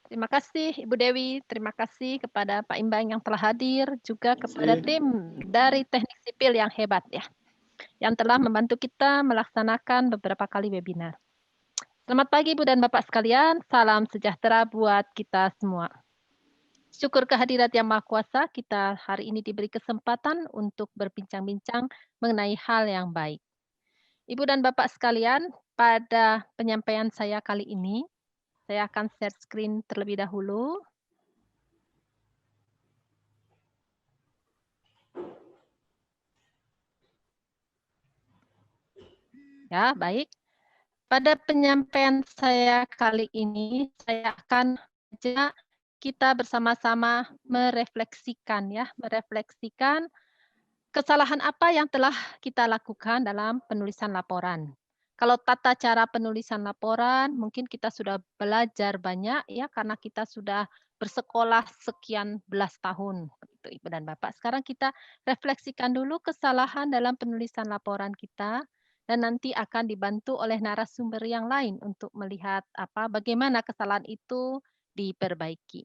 Terima kasih Ibu Dewi, terima kasih kepada Pak Imbang yang telah hadir, juga kepada Sip. tim dari Teknik Sipil yang hebat ya, yang telah membantu kita melaksanakan beberapa kali webinar. Selamat pagi Ibu dan Bapak sekalian, salam sejahtera buat kita semua. Syukur kehadirat Yang Maha Kuasa, kita hari ini diberi kesempatan untuk berbincang-bincang mengenai hal yang baik. Ibu dan Bapak sekalian, pada penyampaian saya kali ini, saya akan share screen terlebih dahulu. Ya, baik. Pada penyampaian saya kali ini, saya akan mengajak kita bersama-sama merefleksikan ya, merefleksikan kesalahan apa yang telah kita lakukan dalam penulisan laporan. Kalau tata cara penulisan laporan, mungkin kita sudah belajar banyak ya, karena kita sudah bersekolah sekian belas tahun, begitu Ibu dan Bapak. Sekarang kita refleksikan dulu kesalahan dalam penulisan laporan kita, dan nanti akan dibantu oleh narasumber yang lain untuk melihat bagaimana kesalahan itu diperbaiki.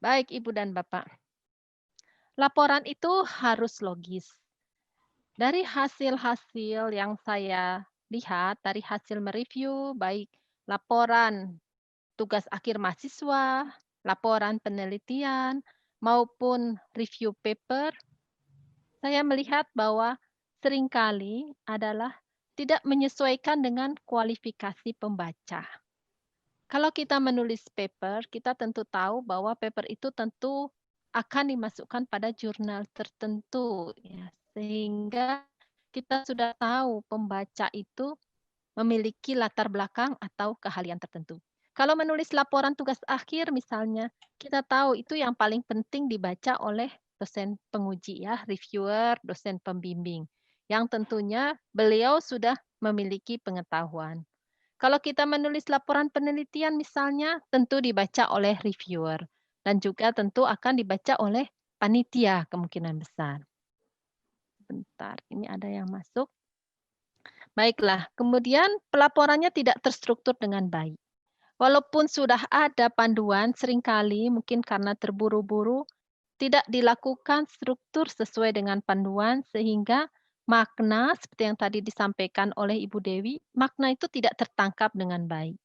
Baik Ibu dan Bapak, laporan itu harus logis. Dari hasil-hasil yang saya lihat, dari hasil mereview, baik laporan tugas akhir mahasiswa, laporan penelitian, maupun review paper, saya melihat bahwa seringkali adalah tidak menyesuaikan dengan kualifikasi pembaca. Kalau kita menulis paper, kita tentu tahu bahwa paper itu tentu akan dimasukkan pada jurnal tertentu, ya, sehingga kita sudah tahu pembaca itu memiliki latar belakang atau keahlian tertentu. Kalau menulis laporan tugas akhir misalnya, kita tahu itu yang paling penting dibaca oleh dosen penguji ya, reviewer, dosen pembimbing, yang tentunya beliau sudah memiliki pengetahuan. Kalau kita menulis laporan penelitian misalnya, tentu dibaca oleh reviewer dan juga tentu akan dibaca oleh panitia kemungkinan besar. Bentar, ini ada yang masuk. Baiklah, kemudian pelaporannya tidak terstruktur dengan baik. Walaupun sudah ada panduan, seringkali mungkin karena terburu-buru, tidak dilakukan struktur sesuai dengan panduan, sehingga makna seperti yang tadi disampaikan oleh Ibu Dewi, makna itu tidak tertangkap dengan baik.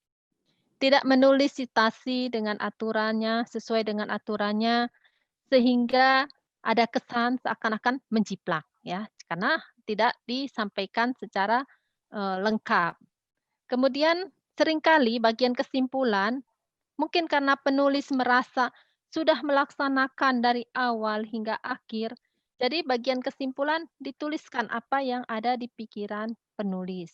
Tidak menulis citasi dengan aturannya, sesuai dengan aturannya, sehingga ada kesan seakan-akan menjiplak ya, karena tidak disampaikan secara, lengkap. Kemudian seringkali bagian kesimpulan, mungkin karena penulis merasa sudah melaksanakan dari awal hingga akhir, jadi bagian kesimpulan dituliskan apa yang ada di pikiran penulis,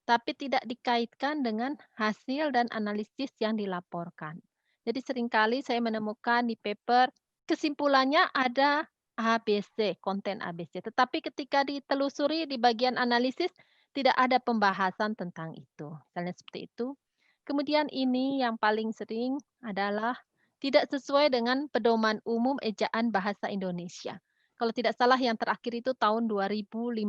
tapi tidak dikaitkan dengan hasil dan analisis yang dilaporkan. Jadi seringkali saya menemukan di paper kesimpulannya ada A, B, C, konten A, B, C, tetapi ketika ditelusuri di bagian analisis tidak ada pembahasan tentang itu, misalnya seperti itu. Kemudian ini yang paling sering adalah tidak sesuai dengan pedoman umum ejaan bahasa Indonesia. Kalau tidak salah yang terakhir itu tahun 2015,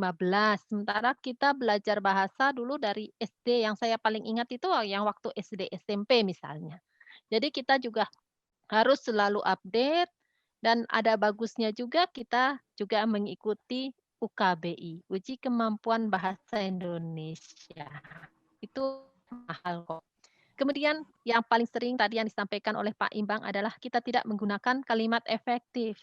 sementara kita belajar bahasa dulu dari SD, yang saya paling ingat itu yang waktu SD, SMP misalnya. Jadi kita juga harus selalu update dan ada bagusnya juga kita juga mengikuti UKBI, Uji Kemampuan Bahasa Indonesia. Itu mahal kok. Kemudian yang paling sering tadi yang disampaikan oleh Pak Imbang adalah kita tidak menggunakan kalimat efektif,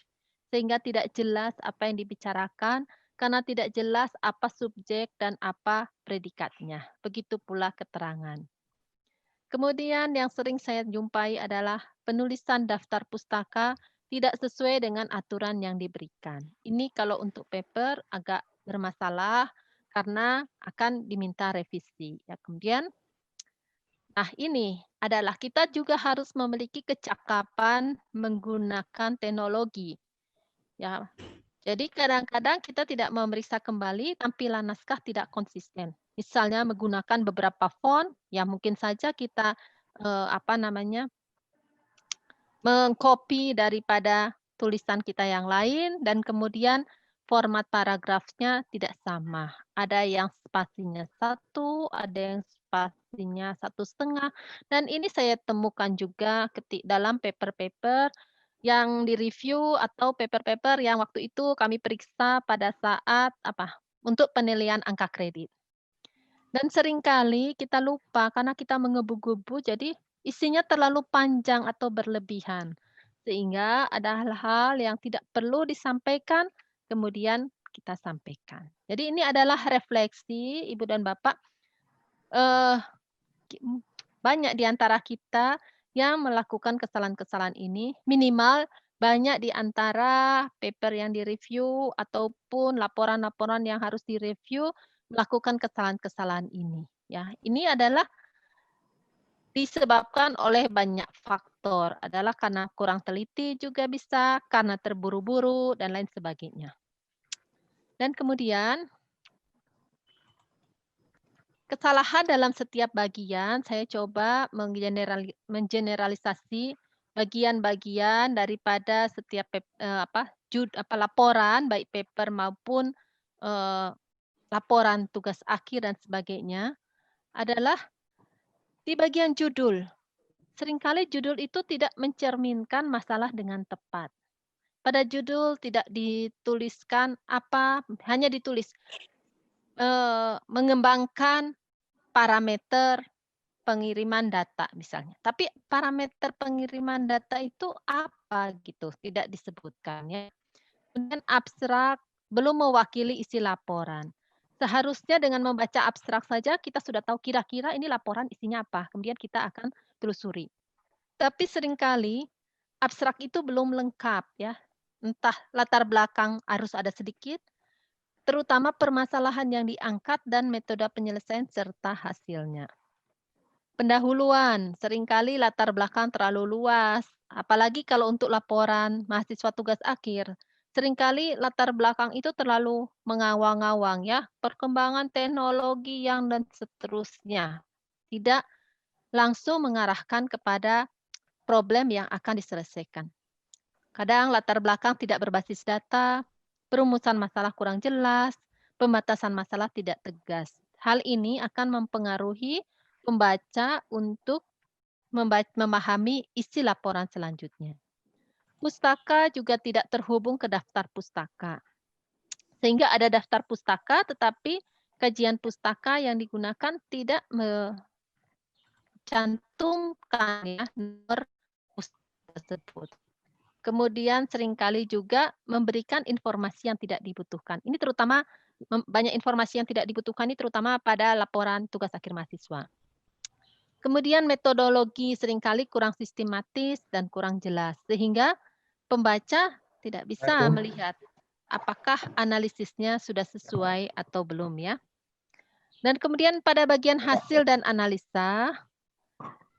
sehingga tidak jelas apa yang dibicarakan, karena tidak jelas apa subjek dan apa predikatnya. Begitu pula keterangan. Kemudian yang sering saya jumpai adalah penulisan daftar pustaka tidak sesuai dengan aturan yang diberikan. Ini kalau untuk paper agak bermasalah karena akan diminta revisi. Ya, kemudian, nah ini adalah kita juga harus memiliki kecakapan menggunakan teknologi. Ya, jadi kadang-kadang kita tidak memeriksa kembali tampilan naskah tidak konsisten. Misalnya menggunakan beberapa font yang mungkin saja kita, apa namanya, mengcopy daripada tulisan kita yang lain dan kemudian format paragrafnya tidak sama. Ada yang spasinya 1, ada yang spasinya 1,5, dan ini saya temukan juga dalam paper-paper yang direview atau paper-paper yang waktu itu kami periksa pada saat untuk penilaian angka kredit. Dan seringkali kita lupa karena kita menggebu-gebu, jadi isinya terlalu panjang atau berlebihan. Sehingga ada hal-hal yang tidak perlu disampaikan, kemudian kita sampaikan. Jadi ini adalah refleksi Ibu dan Bapak, eee, banyak di antara kita yang melakukan kesalahan-kesalahan ini, minimal banyak di antara paper yang direview ataupun laporan-laporan yang harus direview melakukan kesalahan-kesalahan ini, ya. Ini adalah disebabkan oleh banyak faktor, adalah karena kurang teliti juga bisa, karena terburu-buru dan lain sebagainya. Dan kemudian kesalahan dalam setiap bagian, saya coba mengeneralisasi bagian-bagian daripada setiap laporan, baik paper maupun, eee, laporan tugas akhir dan sebagainya, adalah di bagian judul. Seringkali judul itu tidak mencerminkan masalah dengan tepat. Pada judul tidak dituliskan hanya ditulis, mengembangkan parameter pengiriman data misalnya, tapi parameter pengiriman data itu apa gitu, tidak disebutkan ya. Kemudian abstrak, belum mewakili isi laporan. Seharusnya dengan membaca abstrak saja kita sudah tahu kira-kira ini laporan isinya apa, kemudian kita akan telusuri. Tapi seringkali abstrak itu belum lengkap ya, entah latar belakang harus ada sedikit, terutama permasalahan yang diangkat dan metode penyelesaian serta hasilnya. Pendahuluan, seringkali latar belakang terlalu luas, apalagi kalau untuk laporan mahasiswa tugas akhir. Seringkali latar belakang itu terlalu mengawang-awang ya, perkembangan teknologi yang dan seterusnya. Tidak langsung mengarahkan kepada problem yang akan diselesaikan. Kadang latar belakang tidak berbasis data, perumusan masalah kurang jelas, pembatasan masalah tidak tegas. Hal ini akan mempengaruhi pembaca untuk memahami isi laporan selanjutnya. Pustaka juga tidak terhubung ke daftar pustaka. Sehingga ada daftar pustaka, tetapi kajian pustaka yang digunakan tidak mencantumkan ya, nomor pustaka tersebut. Kemudian seringkali juga memberikan informasi yang tidak dibutuhkan. Ini terutama banyak informasi yang tidak dibutuhkan ini terutama pada laporan tugas akhir mahasiswa. Kemudian metodologi seringkali kurang sistematis dan kurang jelas, sehingga pembaca tidak bisa melihat apakah analisisnya sudah sesuai atau belum ya. Dan kemudian pada bagian hasil dan analisa,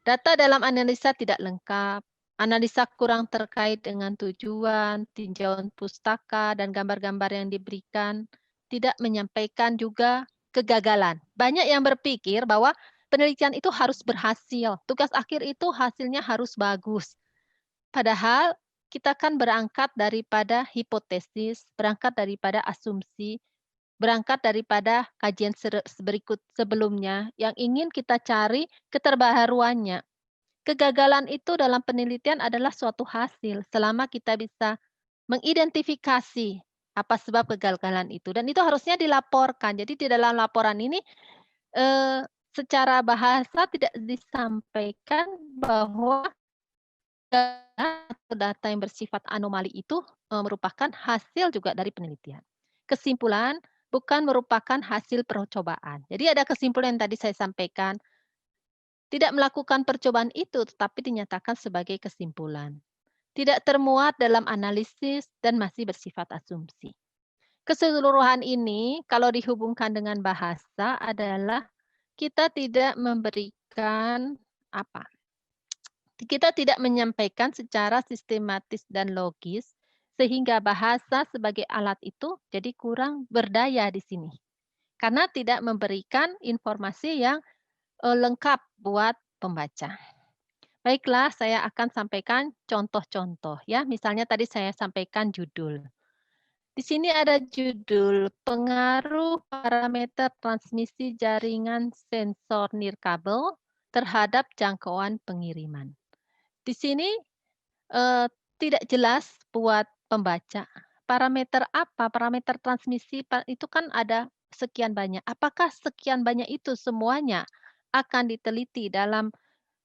data dalam analisa tidak lengkap, analisa kurang terkait dengan tujuan, tinjauan pustaka, dan gambar-gambar yang diberikan, tidak menyampaikan juga kegagalan. Banyak yang berpikir bahwa penelitian itu harus berhasil, tugas akhir itu hasilnya harus bagus. Padahal kita kan berangkat daripada hipotesis, berangkat daripada asumsi, berangkat daripada kajian berikut sebelumnya yang ingin kita cari keterbaharuannya. Kegagalan itu dalam penelitian adalah suatu hasil selama kita bisa mengidentifikasi apa sebab kegagalan itu dan itu harusnya dilaporkan. Jadi di dalam laporan ini secara bahasa tidak disampaikan bahwa data yang bersifat anomali itu merupakan hasil juga dari penelitian. Kesimpulan bukan merupakan hasil percobaan. Jadi ada kesimpulan yang tadi saya sampaikan, tidak melakukan percobaan itu tetapi dinyatakan sebagai kesimpulan. Tidak termuat dalam analisis dan masih bersifat asumsi. Keseluruhan ini kalau dihubungkan dengan bahasa adalah kita tidak memberikan kita tidak menyampaikan secara sistematis dan logis, sehingga bahasa sebagai alat itu jadi kurang berdaya di sini. Karena tidak memberikan informasi yang lengkap buat pembaca. Baiklah, saya akan sampaikan contoh-contoh ya. Misalnya tadi saya sampaikan judul. Di sini ada judul, pengaruh parameter transmisi jaringan sensor nirkabel terhadap jangkauan pengiriman. Di sini tidak jelas buat pembaca. Parameter apa? Parameter transmisi itu kan ada sekian banyak. Apakah sekian banyak itu semuanya akan diteliti dalam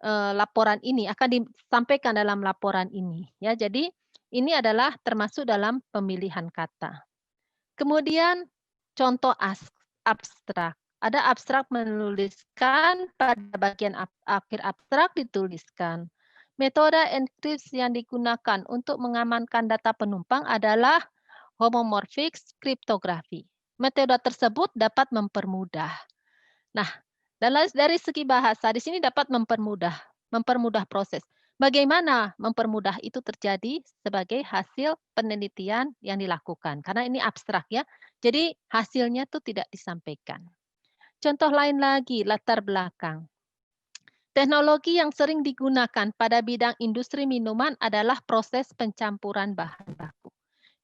laporan ini, akan disampaikan dalam laporan ini, ya. Jadi ini adalah termasuk dalam pemilihan kata. Kemudian contoh abstrak. Ada abstrak menuliskan, pada bagian akhir abstrak dituliskan. Metode enkripsi yang digunakan untuk mengamankan data penumpang adalah homomorphic kriptografi. Metode tersebut dapat mempermudah. Nah, dari segi bahasa di sini dapat mempermudah proses. Bagaimana mempermudah itu terjadi sebagai hasil penelitian yang dilakukan, karena ini abstrak ya. Jadi hasilnya tuh tidak disampaikan. Contoh lain lagi, latar belakang. Teknologi yang sering digunakan pada bidang industri minuman adalah proses pencampuran bahan baku.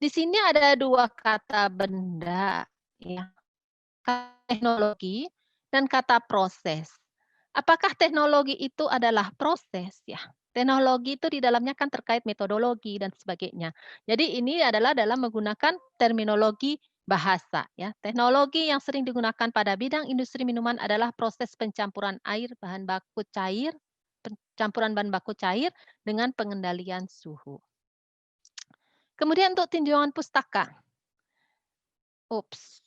Di sini ada dua kata benda, ya. Teknologi dan kata proses. Apakah teknologi itu adalah proses? Ya, teknologi itu di dalamnya kan terkait metodologi dan sebagainya. Jadi ini adalah dalam menggunakan terminologi bahasa ya. Teknologi yang sering digunakan pada bidang industri minuman adalah proses pencampuran pencampuran bahan baku cair dengan pengendalian suhu. Kemudian untuk tinjauan pustaka. Ups.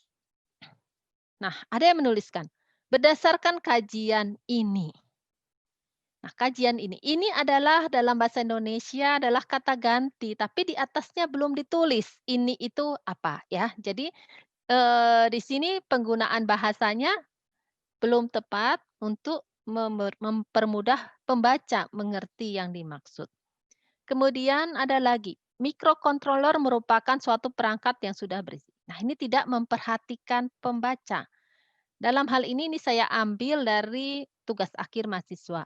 Nah, ada yang menuliskan, berdasarkan kajian ini. Nah, kajian ini adalah dalam bahasa Indonesia adalah kata ganti, tapi di atasnya belum ditulis ini itu apa ya. Jadi di sini penggunaan bahasanya belum tepat untuk mempermudah pembaca mengerti yang dimaksud. Kemudian ada lagi, mikrokontroler merupakan suatu perangkat yang sudah berisi. Nah, ini tidak memperhatikan pembaca. Dalam hal ini saya ambil dari tugas akhir mahasiswa.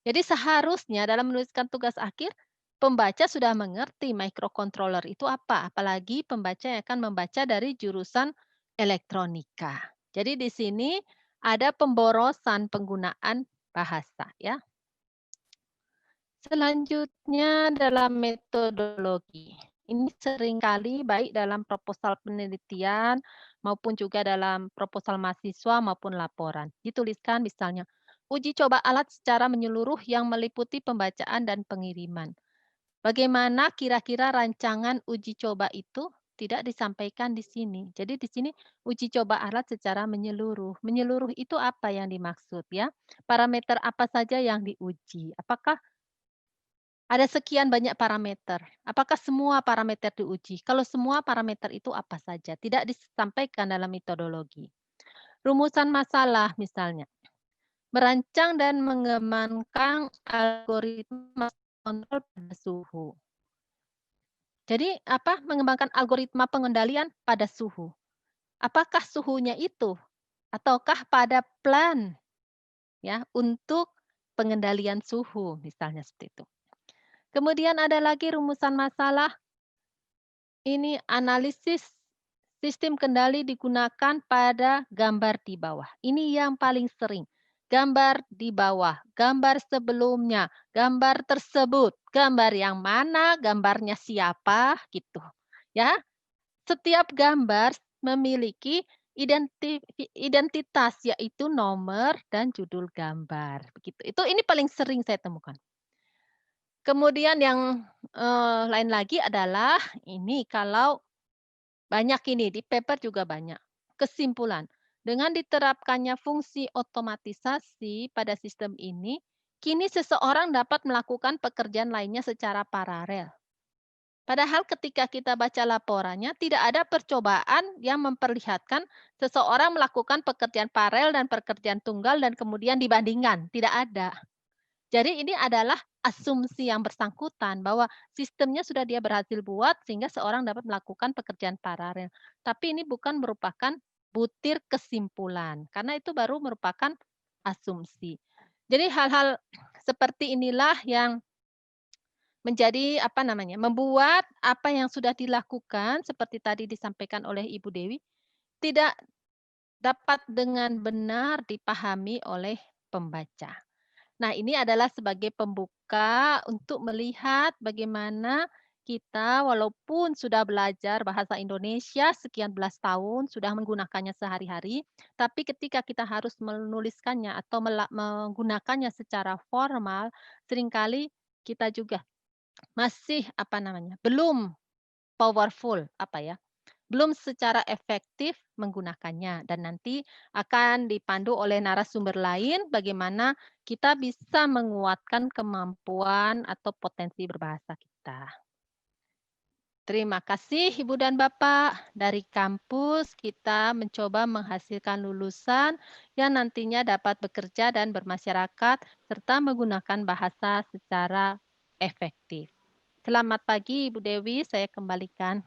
Jadi seharusnya dalam menuliskan tugas akhir, pembaca sudah mengerti microcontroller itu apa, apalagi pembaca yang akan membaca dari jurusan elektronika. Jadi di sini ada pemborosan penggunaan bahasa ya. Selanjutnya dalam metodologi. Ini seringkali baik dalam proposal penelitian maupun juga dalam proposal mahasiswa maupun laporan. Dituliskan misalnya, uji coba alat secara menyeluruh yang meliputi pembacaan dan pengiriman. Bagaimana kira-kira rancangan uji coba itu tidak disampaikan di sini. Jadi di sini uji coba alat secara menyeluruh. Menyeluruh itu apa yang dimaksud ya? Parameter apa saja yang diuji? Apakah ada sekian banyak parameter. Apakah semua parameter diuji? Kalau semua parameter itu apa saja? Tidak disampaikan dalam metodologi. Rumusan masalah misalnya. Merancang dan mengembangkan algoritma kontrol pada suhu. Jadi apa? Mengembangkan algoritma pengendalian pada suhu. Apakah suhunya itu? Ataukah pada plan ya untuk pengendalian suhu misalnya seperti itu. Kemudian ada lagi rumusan masalah. Ini analisis sistem kendali digunakan pada gambar di bawah. Ini yang paling sering. Gambar di bawah, gambar sebelumnya, gambar tersebut, gambar yang mana, gambarnya siapa, gitu. Ya, setiap gambar memiliki identitas, yaitu nomor dan judul gambar. Begitu. Ini paling sering saya temukan. Kemudian yang lain lagi adalah ini kalau banyak ini di paper juga banyak. Kesimpulan, dengan diterapkannya fungsi otomatisasi pada sistem ini, kini seseorang dapat melakukan pekerjaan lainnya secara paralel. Padahal ketika kita baca laporannya, tidak ada percobaan yang memperlihatkan seseorang melakukan pekerjaan paralel dan pekerjaan tunggal dan kemudian dibandingkan. Tidak ada. Jadi ini adalah asumsi yang bersangkutan bahwa sistemnya sudah dia berhasil buat sehingga seorang dapat melakukan pekerjaan paralel. Tapi ini bukan merupakan butir kesimpulan, karena itu baru merupakan asumsi. Jadi hal-hal seperti inilah yang menjadi apa namanya, membuat apa yang sudah dilakukan seperti tadi disampaikan oleh Ibu Dewi, tidak dapat dengan benar dipahami oleh pembaca. Nah, ini adalah sebagai pembuka untuk melihat bagaimana kita walaupun sudah belajar bahasa Indonesia sekian belas tahun, sudah menggunakannya sehari-hari, tapi ketika kita harus menuliskannya atau menggunakannya secara formal, seringkali kita juga masih, apa namanya, belum powerful, apa ya, belum secara efektif menggunakannya dan nanti akan dipandu oleh narasumber lain bagaimana kita bisa menguatkan kemampuan atau potensi berbahasa kita. Terima kasih Ibu dan Bapak. Dari kampus kita mencoba menghasilkan lulusan yang nantinya dapat bekerja dan bermasyarakat serta menggunakan bahasa secara efektif. Selamat pagi Ibu Dewi, saya kembalikan.